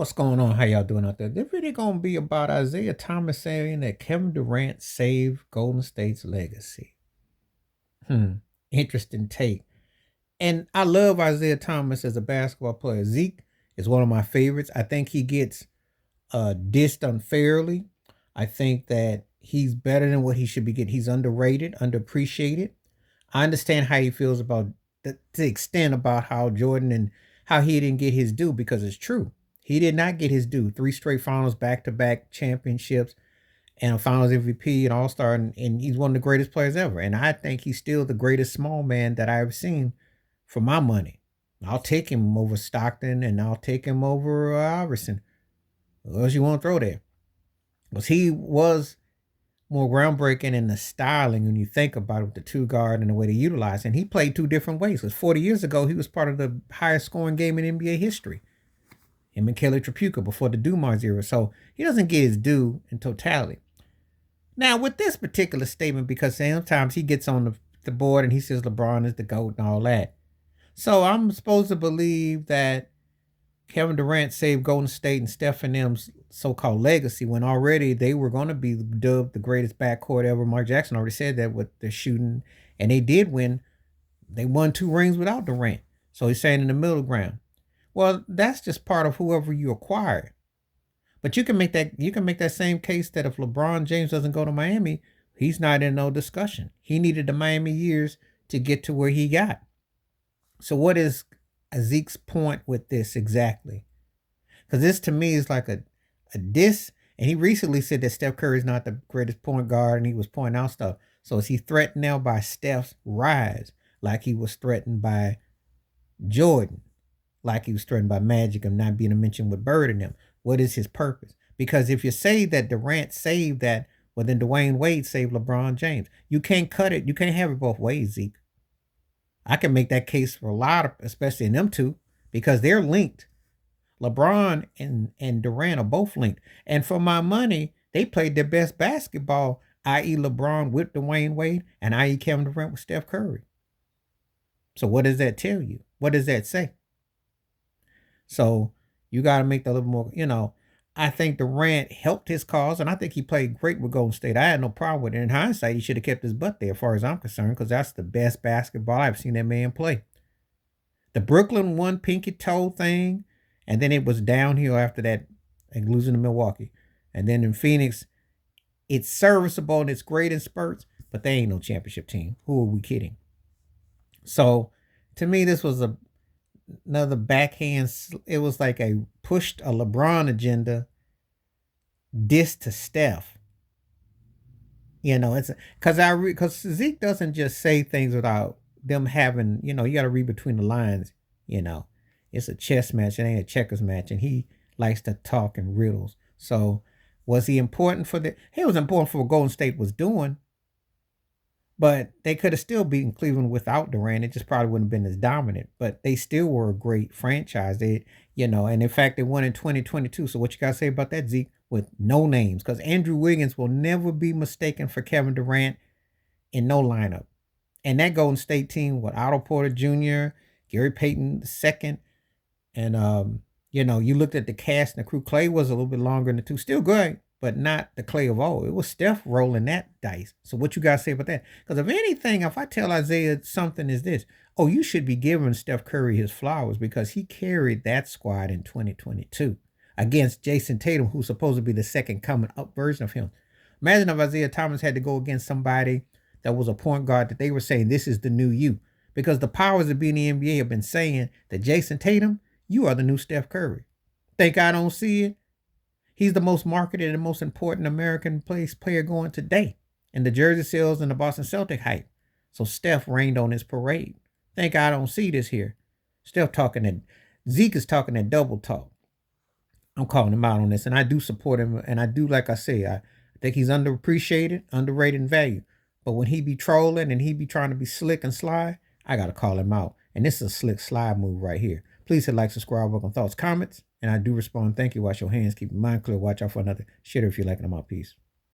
What's going on? How y'all doing out there? This video gonna be about Isiah Thomas saying that Kevin Durant saved Golden State's legacy. Interesting take. And I love Isiah Thomas as a basketball player. Zeke is one of my favorites. I think he gets dissed unfairly. I think that he's better than what he should be getting. He's underrated, underappreciated. I understand how he feels about the extent about how Jordan and how he didn't get his due, because it's true. He did not get his due. 3 straight finals, back-to-back championships, and a finals MVP and all-star, and he's one of the greatest players ever. And I think he's still the greatest small man that I've seen for my money. I'll take him over Stockton, and I'll take him over Iverson. What else you want to throw there? Because he was more groundbreaking in the styling when you think about it, with the two guard and the way they utilize. And he played 2 different ways. Because 40 years ago, he was part of the highest scoring game in NBA history. Him and Kelly Tripucka before the Dumars era. So he doesn't get his due in totality. Now, with this particular statement, because sometimes he gets on the board and he says LeBron is the GOAT and all that. So I'm supposed to believe that Kevin Durant saved Golden State and Steph and them's so-called legacy, when already they were going to be dubbed the greatest backcourt ever. Mark Jackson already said that with their shooting, and they did win. They won 2 rings without Durant. So he's saying in the middle ground. Well, that's just part of whoever you acquired. But you can make that same case that if LeBron James doesn't go to Miami, he's not in no discussion. He needed the Miami years to get to where he got. So what is Zeke's point with this exactly? Because this to me is like a diss. And he recently said that Steph Curry is not the greatest point guard, and he was pointing out stuff. So is he threatened now by Steph's rise, like he was threatened by Jordan, like he was threatened by Magic and not being mentioned with Bird and them? What is his purpose? Because if you say that Durant saved that, well, then Dwayne Wade saved LeBron James. You can't cut it. You can't have it both ways, Zeke. I can make that case for a lot of, especially in them two, because they're linked. LeBron and Durant are both linked. And for my money, they played their best basketball, i.e. LeBron with Dwayne Wade, and i.e. Kevin Durant with Steph Curry. So what does that tell you? What does that say? So you got to make that a little more, I think Durant helped his cause, and I think he played great with Golden State. I had no problem with it. In hindsight, he should have kept his butt there as far as I'm concerned, because that's the best basketball I've seen that man play. The Brooklyn one pinky toe thing, and then it was downhill after that, like losing to Milwaukee. And then in Phoenix, it's serviceable and it's great in spurts, but they ain't no championship team. Who are we kidding? So to me, this was another backhand. It was like pushed a LeBron agenda, diss to Steph. It's because Zeke doesn't just say things without them having, you got to read between the lines. It's a chess match. It ain't a checkers match, and he likes to talk in riddles. So was he important for he was important for what Golden State was doing, but they could have still beaten Cleveland without Durant. It just probably wouldn't have been as dominant. But they still were a great franchise. And in fact, they won in 2022. So what you got to say about that, Zeke, with no names? Because Andrew Wiggins will never be mistaken for Kevin Durant in no lineup. And that Golden State team with Otto Porter Jr., Gary Payton II, and, you looked at the cast and the crew. Clay was a little bit longer than the two. Still good, but not the Clay of old. It was Steph rolling that dice. So what you got to say about that? Because if anything, if I tell Isiah something is this, you should be giving Steph Curry his flowers, because he carried that squad in 2022 against Jason Tatum, who's supposed to be the second coming up version of him. Imagine if Isiah Thomas had to go against somebody that was a point guard that they were saying, this is the new you. Because the powers that be in the NBA have been saying that Jason Tatum, you are the new Steph Curry. Think I don't see it? He's the most marketed and most important American player going today. And the jersey sales and the Boston Celtic hype. So Steph rained on his parade. Think I don't see this here? Steph Zeke is talking that double talk. I'm calling him out on this, and I do support him. And I do, like I say, I think he's underappreciated, underrated in value. But when he be trolling and he be trying to be slick and sly, I got to call him out. And this is a slick slide move right here. Please hit like, subscribe, welcome thoughts, comments. And I do respond. Thank you. Wash your hands. Keep your mind clear. Watch out for another shitter if you're liking them out. Peace.